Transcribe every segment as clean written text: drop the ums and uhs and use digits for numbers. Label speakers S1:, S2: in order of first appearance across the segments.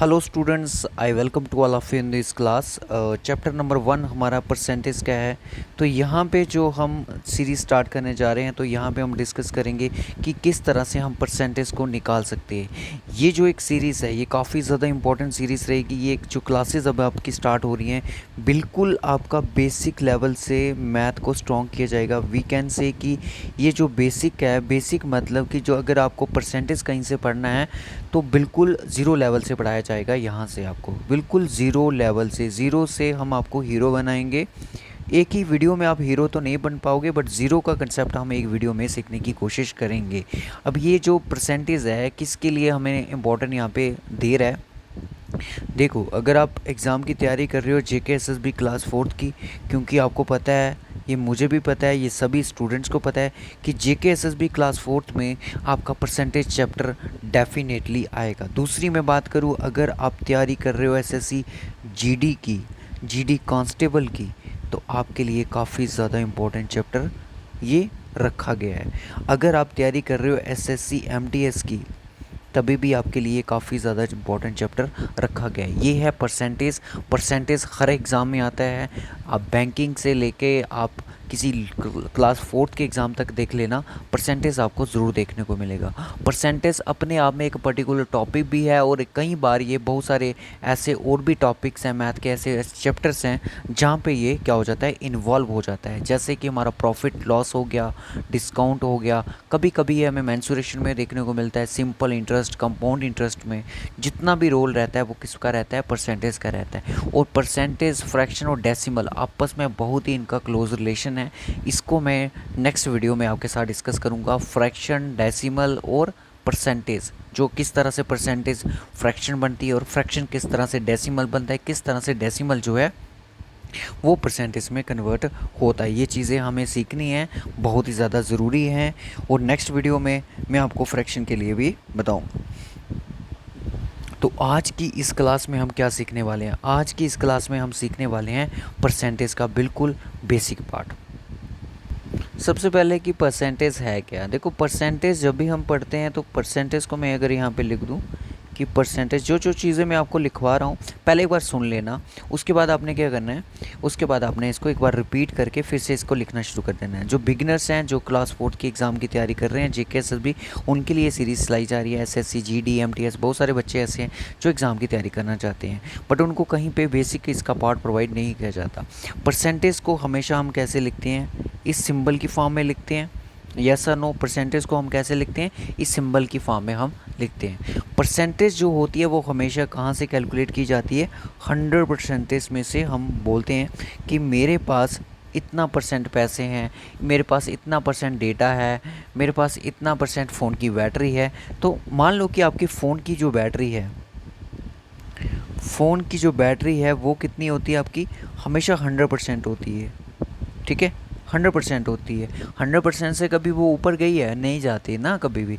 S1: Hello students, I welcome to all of you in this class. Chapter number 1 हमारा percentage क्या है। तो यहाँ पे जो हम सीरीज़ स्टार्ट करने जा रहे हैं, तो यहाँ पे हम डिस्कस करेंगे कि किस तरह से हम परसेंटेज को निकाल सकते हैं। ये जो एक सीरीज़ है, ये काफ़ी ज़्यादा इंपॉर्टेंट सीरीज़ रहेगी। ये जो क्लासेस अब आपकी स्टार्ट हो रही हैं, बिल्कुल आपका बेसिक लेवल से मैथ को स्ट्रॉन्ग किया जाएगा। वी कैन से कि ये जो बेसिक है, बेसिक मतलब कि जो अगर आपको परसेंटेज कहीं से पढ़ना है तो बिल्कुल ज़ीरो लेवल से पढ़ाया जाएगा। यहाँ से आपको बिल्कुल ज़ीरो लेवल से, ज़ीरो से हम आपको हीरो बनाएंगे। एक ही वीडियो में आप हीरो तो नहीं बन पाओगे, बट ज़ीरो का कंसेप्ट हम एक वीडियो में सीखने की कोशिश करेंगे। अब ये जो परसेंटेज है, किसके लिए हमें इम्पोर्टेंट यहाँ पे दे रहा है। देखो, अगर आप एग्ज़ाम की तैयारी कर रहे हो जेके एसएसबी क्लास 4th की, क्योंकि आपको पता है, ये मुझे भी पता है, ये सभी स्टूडेंट्स को पता है कि जेके एसएसबी क्लास 4th में आपका परसेंटेज चैप्टर डेफिनेटली आएगा। दूसरी मैं बात करूँ, अगर आप तैयारी कर रहे हो एसएससी जीडी की, जीडी कांस्टेबल की, तो आपके लिए काफ़ी ज़्यादा इम्पोर्टेंट चैप्टर ये रखा गया है। अगर आप तैयारी कर रहे हो एसएससी एमटीएस की, तभी भी आपके लिए काफ़ी ज़्यादा इंपॉर्टेंट चैप्टर रखा गया है। ये है परसेंटेज। परसेंटेज हर एग्ज़ाम में आता है। आप बैंकिंग से लेके आप किसी क्लास 4th के एग्ज़ाम तक देख लेना, परसेंटेज आपको ज़रूर देखने को मिलेगा। परसेंटेज अपने आप में एक पर्टिकुलर टॉपिक भी है, और कई बार ये बहुत सारे ऐसे और भी टॉपिक्स हैं, मैथ के ऐसे चैप्टर्स हैं जहाँ पे ये क्या हो जाता है, इन्वॉल्व हो जाता है। जैसे कि हमारा प्रॉफिट लॉस हो गया, डिस्काउंट हो गया, कभी कभी ये हमें मेंसुरेशन में देखने को मिलता है, सिंपल इंटरेस्ट, कंपाउंड इंटरेस्ट में जितना भी रोल रहता है वो किसका रहता है, परसेंटेज का रहता है। और परसेंटेज, फ्रैक्शन और डेसिमल आपस में बहुत ही इनका क्लोज रिलेशन है। इसको मैं नेक्स्ट वीडियो में आपके साथ डिस्कस करूंगा। फ्रैक्शन, डेसिमल और परसेंटेज, जो किस तरह से परसेंटेज फ्रैक्शन बनती है और फ्रैक्शन किस तरह से डेसिमल बनता है, किस तरह से डेसिमल जो है वो परसेंटेज में कन्वर्ट होता है। ये चीज़ें हमें सीखनी है, बहुत ही ज़्यादा ज़रूरी हैं। और नेक्स्ट वीडियो में मैं आपको फ्रैक्शन के लिए भी बताऊँगा। तो आज की इस क्लास में हम क्या सीखने वाले हैं? आज की इस क्लास में हम सीखने वाले हैं परसेंटेज का बिल्कुल बेसिक पार्ट। सबसे पहले कि परसेंटेज है क्या। देखो, परसेंटेज जब भी हम पढ़ते हैं, तो परसेंटेज को मैं अगर यहाँ पे लिख दूँ कि परसेंटेज, जो जो चीज़ें मैं आपको लिखवा रहा हूँ पहले एक बार सुन लेना, उसके बाद आपने क्या करना है, उसके बाद आपने इसको एक बार रिपीट करके फिर से इसको लिखना शुरू कर देना है। जो बिगिनर्स हैं, जो क्लास 4th की एग्ज़ाम की तैयारी कर रहे हैं, जेके एसएसबी, उनके लिए सीरीज़ चलाई जा रही है। एसएससी जीडी एमटीएस, बहुत सारे बच्चे ऐसे हैं जो एग्ज़ाम की तैयारी करना चाहते हैं, बट उनको कहीं पर बेसिक इसका पार्ट प्रोवाइड नहीं किया जाता। परसेंटेज को हमेशा हम कैसे लिखते हैं, इस सिंबल की फॉर्म में लिखते हैं। यस और नो, परसेंटेज को हम कैसे लिखते हैं, इस सिंबल की फॉर्म में हम लिखते हैं। परसेंटेज जो होती है वो हमेशा कहाँ से कैलकुलेट की जाती है, 100 परसेंटेज में से हम बोलते हैं कि मेरे पास इतना परसेंट पैसे हैं, मेरे पास इतना परसेंट डेटा है, मेरे पास इतना परसेंट फ़ोन की बैटरी है। तो मान लो कि आपकी फ़ोन की जो बैटरी है, फ़ोन की जो बैटरी है वो कितनी होती है आपकी, हमेशा 100% होती है। ठीक है, 100% होती है। 100% से कभी वो ऊपर गई है, नहीं जाती ना कभी भी।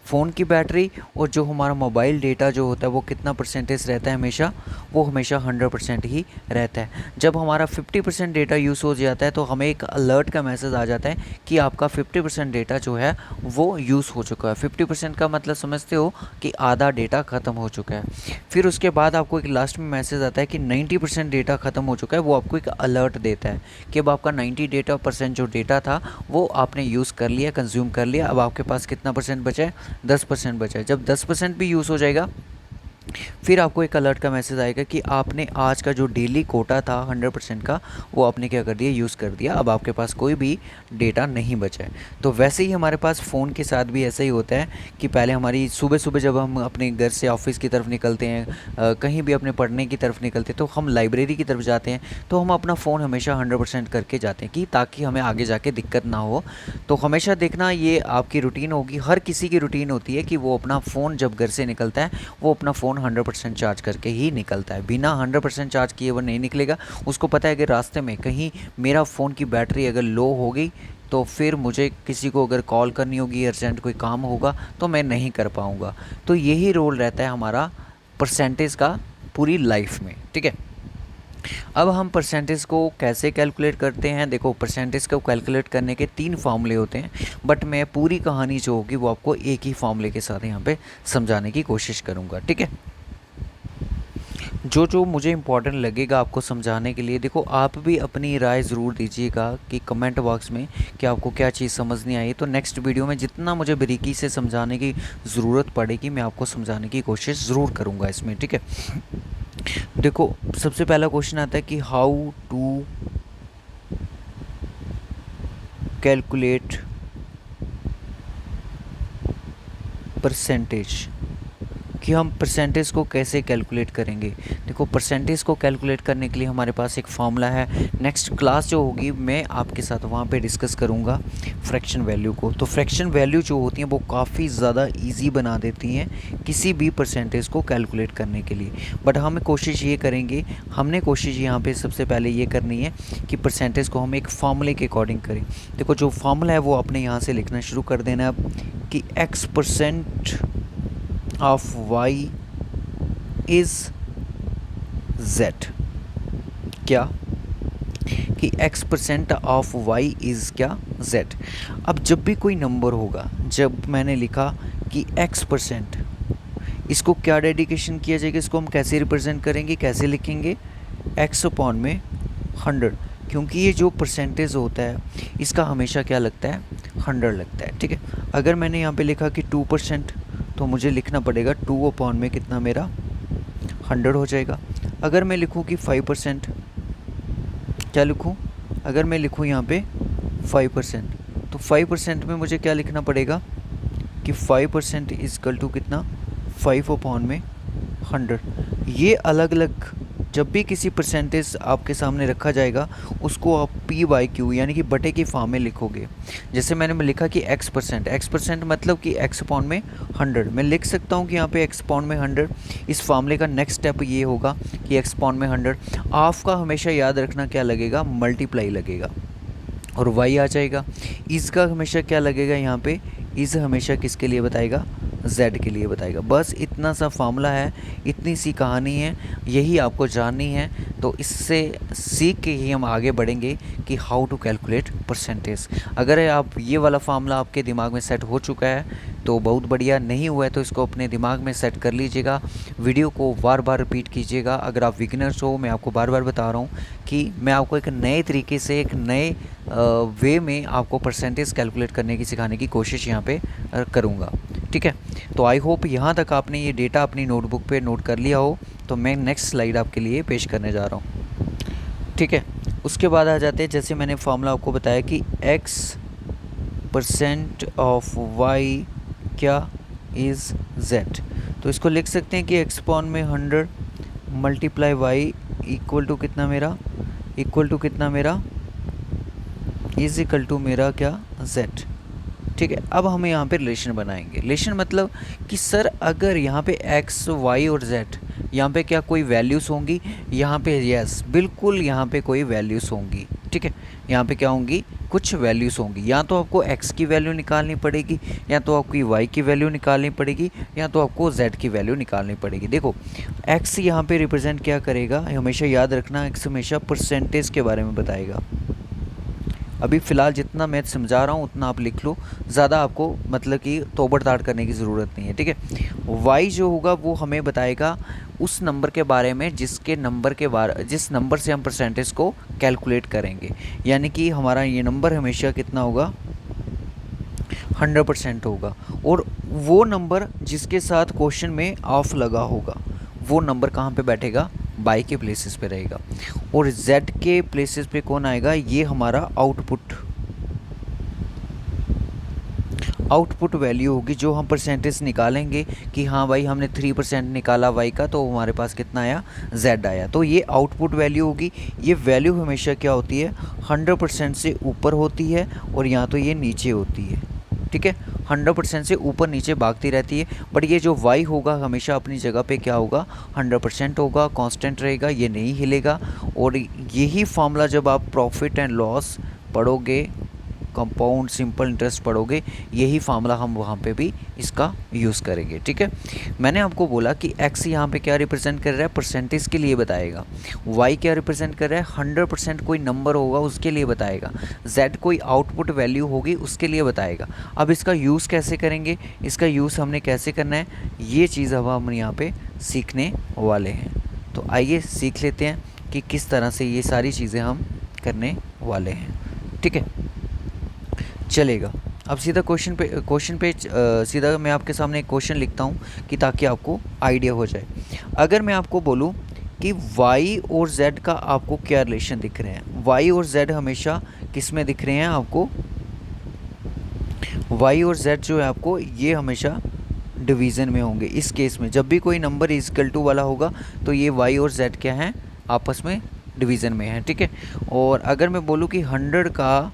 S1: फ़ोन की बैटरी और जो हमारा मोबाइल डेटा जो होता है वो कितना परसेंटेज रहता है, हमेशा वो हमेशा 100% ही रहता है। जब हमारा 50% डेटा यूज़ हो जाता है तो हमें एक अलर्ट का मैसेज आ जाता है कि आपका 50% डेटा जो है वो यूज़ हो चुका है। 50% का मतलब समझते हो कि आधा डेटा ख़त्म हो चुका है। फिर उसके बाद आपको एक लास्ट में मैसेज आता है कि 90% डेटा ख़त्म हो चुका है। वो आपको एक अलर्ट देता है कि अब आपका 90% जो डेटा था वो आपने यूज़ कर लिया, कंज्यूम कर लिया। अब आपके पास कितना परसेंट बचा है, 10% बचा है। जब 10% भी यूज़ हो जाएगा, फिर आपको एक अलर्ट का मैसेज आएगा कि आपने आज का जो डेली कोटा था 100% का, वो आपने क्या कर दिया, यूज़ कर दिया। अब आपके पास कोई भी डेटा नहीं बचा है। तो वैसे ही हमारे पास फ़ोन के साथ भी ऐसा ही होता है कि पहले हमारी सुबह सुबह जब हम अपने घर से ऑफिस की तरफ निकलते हैं, कहीं भी अपने पढ़ने की तरफ निकलते हैं, तो हम लाइब्रेरी की तरफ जाते हैं, तो हम अपना फ़ोन हमेशा 100% करके जाते हैं कि ताकि हमें आगे जाके दिक्कत ना हो। तो हमेशा देखना, ये आपकी रूटीन होगी, हर किसी की रूटीन होती है कि वो अपना फ़ोन जब घर से निकलता है वो अपना फ़ोन 100% चार्ज करके ही निकलता है। बिना 100% चार्ज किए वो नहीं निकलेगा। उसको पता है कि रास्ते में कहीं मेरा फ़ोन की बैटरी अगर लो हो गई तो फिर मुझे किसी को अगर कॉल करनी होगी, अर्जेंट कोई काम होगा, तो मैं नहीं कर पाऊँगा। तो यही रोल रहता है हमारा परसेंटेज का पूरी लाइफ में। ठीक है, अब हम परसेंटेज को कैसे कैलकुलेट करते हैं। देखो, परसेंटेज को कैलकुलेट करने के 3 फार्मूले होते हैं, बट मैं पूरी कहानी जो होगी वो आपको एक ही फार्मूले के साथ यहाँ पे समझाने की कोशिश करूँगा। ठीक है, जो जो मुझे इम्पोर्टेंट लगेगा आपको समझाने के लिए, देखो आप भी अपनी राय ज़रूर दीजिएगा कि कमेंट बॉक्स में कि आपको क्या चीज़ समझ नहीं आई। तो नेक्स्ट वीडियो में जितना मुझे बारीकी से समझाने की ज़रूरत पड़ेगी मैं आपको समझाने की कोशिश ज़रूर करूँगा इसमें, ठीक है। देखो सबसे पहला क्वेश्चन आता है कि हाउ टू कैलकुलेट परसेंटेज, कि हम परसेंटेज को कैसे कैलकुलेट करेंगे। देखो परसेंटेज को कैलकुलेट करने के लिए हमारे पास एक फॉर्मूला है। नेक्स्ट क्लास जो होगी मैं आपके साथ वहाँ पे डिस्कस करूँगा फ्रैक्शन वैल्यू को। तो फ्रैक्शन वैल्यू जो होती हैं वो काफ़ी ज़्यादा इजी बना देती हैं किसी भी परसेंटेज को कैलकुलेट करने के लिए। बट हम कोशिश ये करेंगे, हमने कोशिश यहाँ पर सबसे पहले ये करनी है कि परसेंटेज को हम एक फार्मूले के अकॉर्डिंग करें। देखो जो फार्मूला है वो आपने यहाँ से लिखना शुरू कर देना है अब, कि x% of y is z। क्या कि x% ऑफ y इज़ क्या z। अब जब भी कोई नंबर होगा, जब मैंने लिखा कि x%, इसको क्या डेडिकेशन किया जाएगा, इसको हम कैसे रिप्रेजेंट करेंगे, कैसे लिखेंगे, x अपॉन में 100, क्योंकि ये जो परसेंटेज होता है इसका हमेशा क्या लगता है, 100 लगता है, ठीक है। अगर मैंने यहाँ पे लिखा कि 2%, तो मुझे लिखना पड़ेगा 2 अपॉन में कितना मेरा 100 हो जाएगा। अगर मैं लिखूँ कि 5%, क्या लिखूँ, अगर मैं लिखूँ यहाँ पे 5%, तो 5% में मुझे क्या लिखना पड़ेगा कि 5% इजकल टू कितना, 5 अपॉन में 100। ये अलग अलग जब भी किसी परसेंटेज आपके सामने रखा जाएगा उसको आप p/q यानी कि बटे की फॉर्म में लिखोगे। जैसे मैंने लिखा कि x% मतलब कि x अपॉन में 100, मैं लिख सकता हूँ कि यहाँ पे x अपॉन में 100। इस फार्मूले का नेक्स्ट स्टेप ये होगा कि x अपॉन में 100, हाफ का हमेशा याद रखना क्या लगेगा, मल्टीप्लाई लगेगा और y आ जाएगा। इसका हमेशा क्या लगेगा, यहाँ पे इस हमेशा किसके लिए बताएगा, z के लिए बताएगा। बस इतना सा फार्मूला है, इतनी सी कहानी है, यही आपको जाननी है। तो इससे सीख के ही हम आगे बढ़ेंगे कि हाउ टू कैलकुलेट परसेंटेज। अगर आप ये वाला फार्मूला आपके दिमाग में सेट हो चुका है तो बहुत बढ़िया, नहीं हुआ है तो इसको अपने दिमाग में सेट कर लीजिएगा। वीडियो को बार बार रिपीट कीजिएगा। अगर आप बिगिनर्स हो, मैं आपको बार बार बता रहा हूँ कि मैं आपको एक नए तरीके से, एक नए वे में आपको परसेंटेज कैलकुलेट करने की सिखाने की कोशिश यहाँ पे करूँगा, ठीक है। तो आई होप यहाँ तक आपने ये डेटा अपनी नोटबुक पे नोट कर लिया हो। तो मैं नेक्स्ट स्लाइड आपके लिए पेश करने जा रहा हूँ, ठीक है। उसके बाद आ जाते हैं, जैसे मैंने फार्मूला आपको बताया कि x% ऑफ y क्या इज़ z। तो इसको लिख सकते हैं कि x अपॉन में 100 मल्टीप्लाई y इक्वल टू कितना मेरा, इक्वल टू कितना मेरा, इज इक्वल टू मेरा क्या, z, ठीक है। अब हम यहाँ पे रिलेशन बनाएंगे। रिलेशन मतलब कि सर अगर यहाँ पे x, y और z, यहाँ पे क्या कोई वैल्यूज़ होंगी, यहाँ पे यस बिल्कुल यहाँ पे कोई वैल्यूज़ होंगी, ठीक है। यहाँ पे क्या होंगी, कुछ वैल्यूज़ होंगी। या तो आपको x की वैल्यू निकालनी पड़ेगी, या तो आपकी y की वैल्यू निकालनी पड़ेगी, या तो आपको z की वैल्यू निकालनी पड़ेगी। देखो x यहाँ पे रिप्रेजेंट क्या करेगा, हमेशा याद रखना, x हमेशा परसेंटेज के बारे में बताएगा। अभी फ़िलहाल जितना मैं समझा रहा हूँ उतना आप लिख लो, ज़्यादा आपको मतलब कि तोबड़-ताड़ करने की ज़रूरत नहीं है, ठीक है। y जो होगा वो हमें बताएगा उस नंबर के बारे में जिस नंबर से हम परसेंटेज को कैलकुलेट करेंगे। यानी कि हमारा ये नंबर हमेशा कितना होगा, 100% होगा। और वो नंबर जिसके साथ क्वेश्चन में ऑफ लगा होगा वो नंबर कहाँ पे बैठेगा, बाई के प्लेसेस पे रहेगा। और z के प्लेसेस पे कौन आएगा, ये हमारा आउटपुट वैल्यू होगी जो हम परसेंटेज निकालेंगे कि हाँ भाई हमने 3% निकाला y का तो हमारे पास कितना आया, z आया। तो ये आउटपुट वैल्यू होगी। ये वैल्यू हमेशा क्या होती है, 100% से ऊपर होती है और यहाँ तो ये नीचे होती है, ठीक है। 100% से ऊपर नीचे भागती रहती है। बट ये जो y होगा हमेशा अपनी जगह पे क्या होगा, 100% होगा, कांस्टेंट रहेगा, ये नहीं हिलेगा। और यही फार्मूला जब आप प्रॉफिट एंड लॉस पढ़ोगे, कंपाउंड सिंपल इंटरेस्ट पढ़ोगे, यही फार्मूला हम वहाँ पे भी इसका यूज़ करेंगे, ठीक है। मैंने आपको बोला कि x यहाँ पे क्या रिप्रेजेंट कर रहा है, परसेंटेज के लिए बताएगा। y क्या रिप्रेजेंट कर रहा है, 100% कोई नंबर होगा उसके लिए बताएगा। z कोई आउटपुट वैल्यू होगी उसके लिए बताएगा। अब इसका यूज़ कैसे करेंगे, इसका यूज़ हमने कैसे करना है, ये चीज़ अब हम यहाँ पर सीखने वाले हैं, तो आइए सीख लेते हैं कि किस तरह से ये सारी चीज़ें हम करने वाले हैं। ठीक है, चलेगा। अब सीधा क्वेश्चन पे सीधा मैं आपके सामने एक क्वेश्चन लिखता हूँ कि ताकि आपको आइडिया हो जाए। अगर मैं आपको बोलूँ कि y और z का आपको क्या रिलेशन दिख रहे हैं, y और z हमेशा किस में दिख रहे हैं आपको, y और z जो है आपको ये हमेशा डिवीज़न में होंगे। इस केस में जब भी कोई नंबर इक्वल टू वाला होगा तो ये y और z क्या हैं, आपस में डिवीज़न में है। ठीक है, और अगर मैं बोलूँ कि 100 का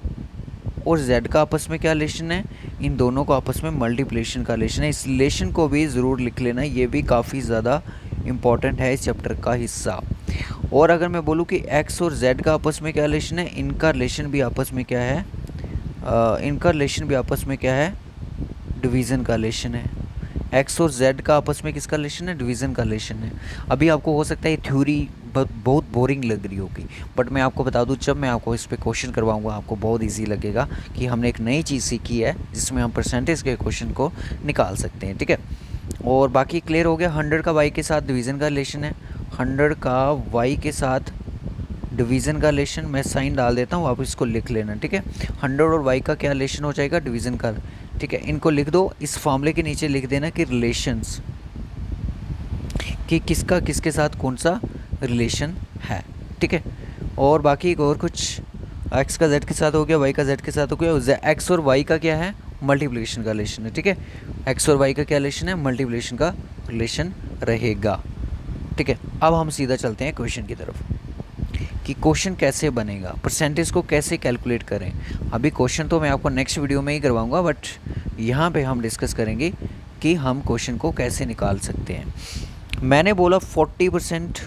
S1: और z का आपस में क्या रिलेशन है, इन दोनों को आपस में मल्टीप्लिकेशन का रिलेशन है। इस रिलेशन को भी ज़रूर लिख लेना, ये भी काफ़ी ज़्यादा इम्पॉर्टेंट है इस चैप्टर का हिस्सा। और अगर मैं बोलूँ कि x और z का आपस में क्या रिलेशन है, इनका रिलेशन भी आपस में क्या है, इनका रिलेशन भी आपस में क्या है, डिवीज़न का रिलेशन है। x और z का आपस में किसका रिलेशन है, डिवीज़न का रिलेशन है। अभी आपको हो सकता है ये थ्योरी बहुत बोरिंग लग रही होगी, बट मैं आपको बता दूं जब मैं आपको इस पे क्वेश्चन करवाऊंगा आपको बहुत इजी लगेगा कि हमने एक नई चीज़ सीखी है जिसमें हम परसेंटेज के क्वेश्चन को निकाल सकते हैं। ठीक है, और बाकी क्लियर हो गया। 100 का y के साथ डिवीज़न का रिलेशन है, 100 का y के साथ डिवीज़न का रिलेशन, मैं साइन डाल देता हूँ, आप इसको लिख लेना। ठीक है, 100 और y का क्या रिलेशन हो जाएगा, डिवीज़न का। ठीक है, इनको लिख दो, इस फॉर्मूले के नीचे लिख देना कि रिलेशंस, कि किसका किसके साथ कौन सा रिलेशन है। ठीक है, और बाकी और कुछ, x का z के साथ हो गया, y का z के साथ हो गया, x और y का क्या है, मल्टीप्लिकेशन का रिलेशन है। ठीक है, x और y का क्या रिलेशन है, मल्टीप्लिकेशन का रिलेशन रहेगा। ठीक है, अब हम सीधा चलते हैं क्वेश्चन की तरफ कि क्वेश्चन कैसे बनेगा, परसेंटेज को कैसे कैलकुलेट करें। अभी क्वेश्चन तो मैं आपको नेक्स्ट वीडियो में ही करवाऊंगा, बट यहाँ पे हम डिस्कस करेंगे कि हम क्वेश्चन को कैसे निकाल सकते हैं। मैंने बोला 40%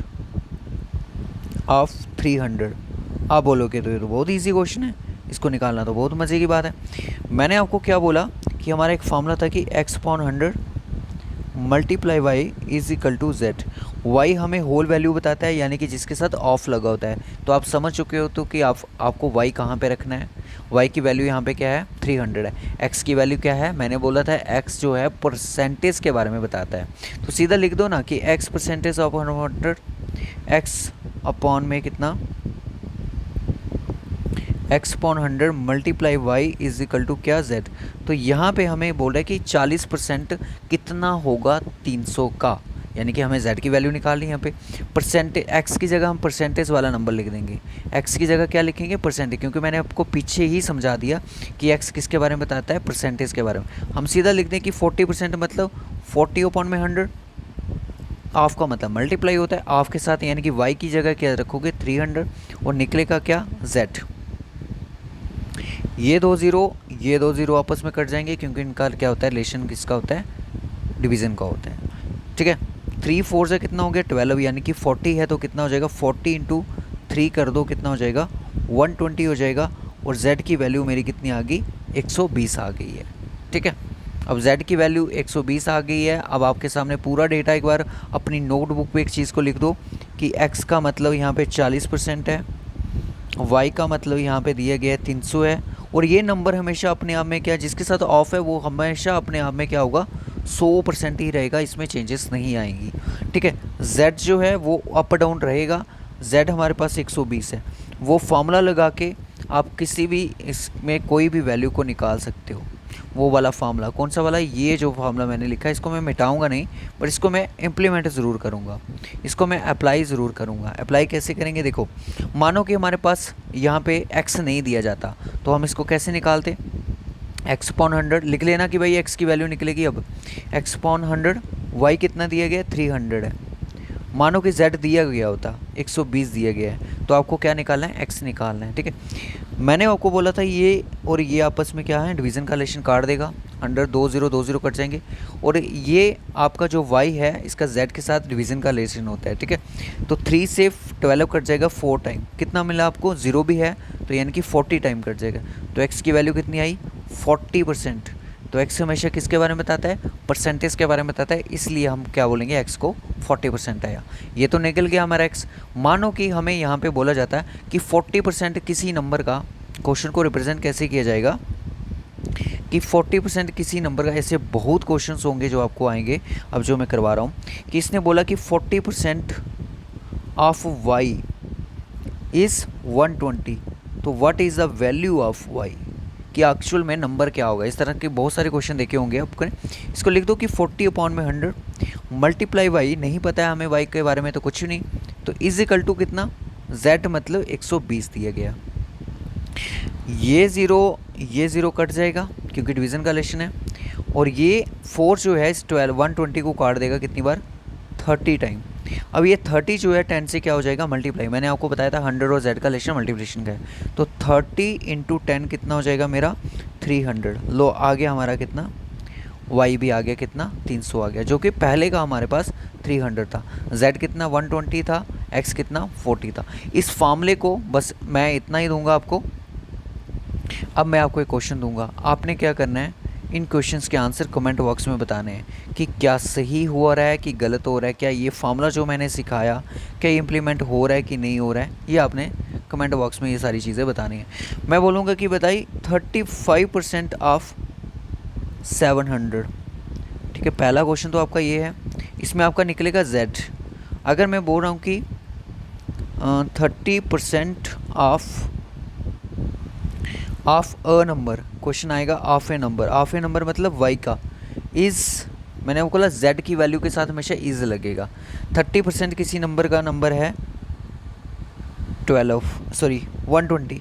S1: ऑफ 300, आप बोलोगे तो ये तो बहुत इजी क्वेश्चन है, इसको निकालना तो बहुत मज़े की बात है। मैंने आपको क्या बोला कि हमारा एक फॉर्मूला था कि x/100 multiply Y is equal to Z. Y हमें होल वैल्यू बताता है, यानी कि जिसके साथ ऑफ लगा होता है। तो आप समझ चुके हो तो कि आपको वाई कहाँ पे रखना है। वाई की वैल्यू यहाँ पे क्या है, 300 है। एक्स की वैल्यू क्या है, मैंने बोला था एक्स जो है परसेंटेज के बारे में बताता है, तो सीधा लिख दो ना कि X percentage of 100, X upon में कितना, x/100 multiply Y is equal to क्या, z। तो यहाँ पे हमें बोल रहा है कि 40% कितना होगा 300 का, यानी कि हमें z की वैल्यू निकालनी है। यहाँ पे परसेंटेज, x की जगह हम परसेंटेज वाला नंबर लिख देंगे, x की जगह क्या लिखेंगे, परसेंटेज, क्योंकि मैंने आपको पीछे ही समझा दिया कि x किसके बारे में बताता है, परसेंटेज के बारे में। हम सीधा लिख दें कि 40% मतलब 40/100, ऑफ का मतलब मल्टीप्लाई होता है ऑफ के साथ, यानी कि y की जगह क्या रखोगे 300 और निकलेगा क्या, z। ये दो ज़ीरो आपस में कट जाएंगे क्योंकि इनका क्या होता है, रिलेशन किसका होता है, डिवीज़न का होता है। ठीक है, 3 4 से कितना हो गया 12, यानी कि 40 है तो कितना हो जाएगा 40 इंटू 3 कर दो, कितना हो जाएगा 120 हो जाएगा। और z की वैल्यू मेरी कितनी आ गई, 120 आ गई है। ठीक है, अब z की वैल्यू 120 आ गई है। अब आपके सामने पूरा डेटा एक बार अपनी नोटबुक पे एक चीज़ को लिख दो कि x का मतलब यहाँ पे 40% है, y का मतलब यहाँ पे दिया गया है 300 है, और ये नंबर हमेशा अपने आप में क्या, जिसके साथ ऑफ है वो हमेशा अपने आप में क्या होगा, 100% ही रहेगा, इसमें चेंजेस नहीं आएंगी। ठीक है, z जो है वो अप डाउन रहेगा। z हमारे पास 120 है, वो फार्मूला लगा के आप किसी भी इसमें कोई भी वैल्यू को निकाल सकते हो। वो वाला फार्मूला कौन सा वाला, ये जो फार्मूला मैंने लिखा है इसको मैं मिटाऊंगा नहीं, पर इसको मैं इम्प्लीमेंट ज़रूर करूँगा, इसको मैं अप्लाई ज़रूर करूँगा। अप्लाई कैसे करेंगे, देखो मानो कि हमारे पास यहाँ पे x नहीं दिया जाता तो हम इसको कैसे निकालते, x/100 लिख लेना कि भाई x की वैल्यू निकलेगी। अब x/100, y कितना दिया गया 300 है, मानो कि z दिया गया होता 120 दिया गया है, तो आपको क्या निकालना है, x निकालना है। ठीक है, मैंने आपको बोला था ये और ये आपस में क्या है, डिवीज़न का रिलेशन काट देगा, 100 2 0 कट जाएंगे, और ये आपका जो y है इसका z के साथ डिवीज़न का रिलेशन होता है। ठीक है, तो 3 से 12 कट जाएगा 4 टाइम, कितना मिला आपको, 0 भी है तो यानी कि 40 टाइम कट जाएगा। तो x की वैल्यू कितनी आई, 40%। तो x हमेशा किसके बारे में बताता है, परसेंटेज के बारे में बताता है, इसलिए हम क्या बोलेंगे, x को 40% आया। ये तो निकल गया हमारा x। मानो कि हमें यहाँ पे बोला जाता है कि 40% किसी नंबर का, क्वेश्चन को रिप्रेजेंट कैसे किया जाएगा कि 40% किसी नंबर का, ऐसे बहुत क्वेश्चंस होंगे जो आपको आएंगे अब जो मैं करवा रहा हूँ, कि इसने बोला कि 40% ऑफ वाई इज़ 120, तो what is the value of Y, कि एक्चुअल में नंबर क्या होगा। इस तरह के बहुत सारे क्वेश्चन देखे होंगे आपको। इसको लिख दो कि 40 अपॉन में 100 मल्टीप्लाई वाई, नहीं पता है हमें वाई के बारे में तो कुछ नहीं, तो इज इक्वल टू कितना, z मतलब 120 दिया गया। ये ज़ीरो कट जाएगा क्योंकि डिवीज़न का लेशन है, और ये 4 जो है इस 120 को काट देगा कितनी बार, 30 टाइम। अब ये 30 जो है 10 से क्या हो जाएगा, मल्टीप्लाई। मैंने आपको बताया था 100 और z का लेशन मल्टीप्लिकेशन का है, तो 30 इंटू 10 कितना हो जाएगा मेरा, 300। लो आ गया हमारा कितना, y भी आ गया कितना, 300 आ गया, जो कि पहले का हमारे पास 300 था। z कितना 120 था, x कितना 40 था। इस फार्मूले को बस मैं इतना ही दूंगा आपको। अब मैं आपको एक क्वेश्चन दूंगा, आपने क्या करना है, इन क्वेश्चंस के आंसर कमेंट बॉक्स में बताने हैं कि क्या सही हो रहा है कि गलत हो रहा है, क्या ये फार्मूला जो मैंने सिखाया क्या ये इम्प्लीमेंट हो रहा है कि नहीं हो रहा है, ये आपने कमेंट बॉक्स में ये सारी चीज़ें बतानी है। मैं बोलूँगा कि बताइए 35% ऑफ 700, ठीक है। पहला क्वेश्चन तो आपका ये है, इसमें आपका निकलेगा z। अगर मैं बोल रहा हूँ कि 30% ऑफ अ नंबर, क्वेश्चन आएगा of A number, of A number मतलब y का, इज़, मैंने आपको बोला z की वैल्यू के साथ हमेशा इज़ लगेगा। 30% किसी नंबर का नंबर है 120,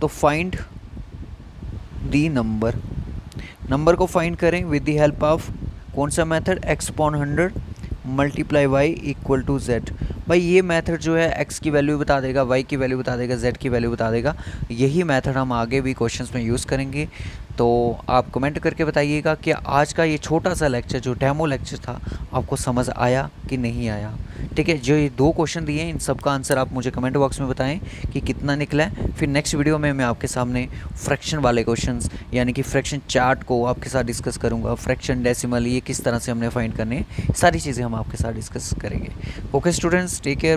S1: तो फाइंड दी नंबर को फाइंड करें विद द हेल्प ऑफ कौन सा मेथड, x अपॉन 100 multiply y equal to z। भाई ये मेथड जो है x की वैल्यू बता देगा, y की वैल्यू बता देगा, z की वैल्यू बता देगा। यही मेथड हम आगे भी क्वेश्चंस में यूज़ करेंगे। तो आप कमेंट करके बताइएगा कि आज का ये छोटा सा लेक्चर जो डेमो लेक्चर था आपको समझ आया कि नहीं आया, ठीक है। जो ये 2 क्वेश्चन दिए हैं इन सब का आंसर आप मुझे कमेंट बॉक्स में बताएं कि कितना निकला है। फिर नेक्स्ट वीडियो में मैं आपके सामने फ्रैक्शन वाले क्वेश्चंस यानी कि फ्रैक्शन चार्ट को आपके साथ डिस्कस करूंगा, फ्रैक्शन डेसिमल ये किस तरह से हमने फाइंड करने, सारी चीज़ें हम आपके साथ डिस्कस करेंगे। Okay students, take care.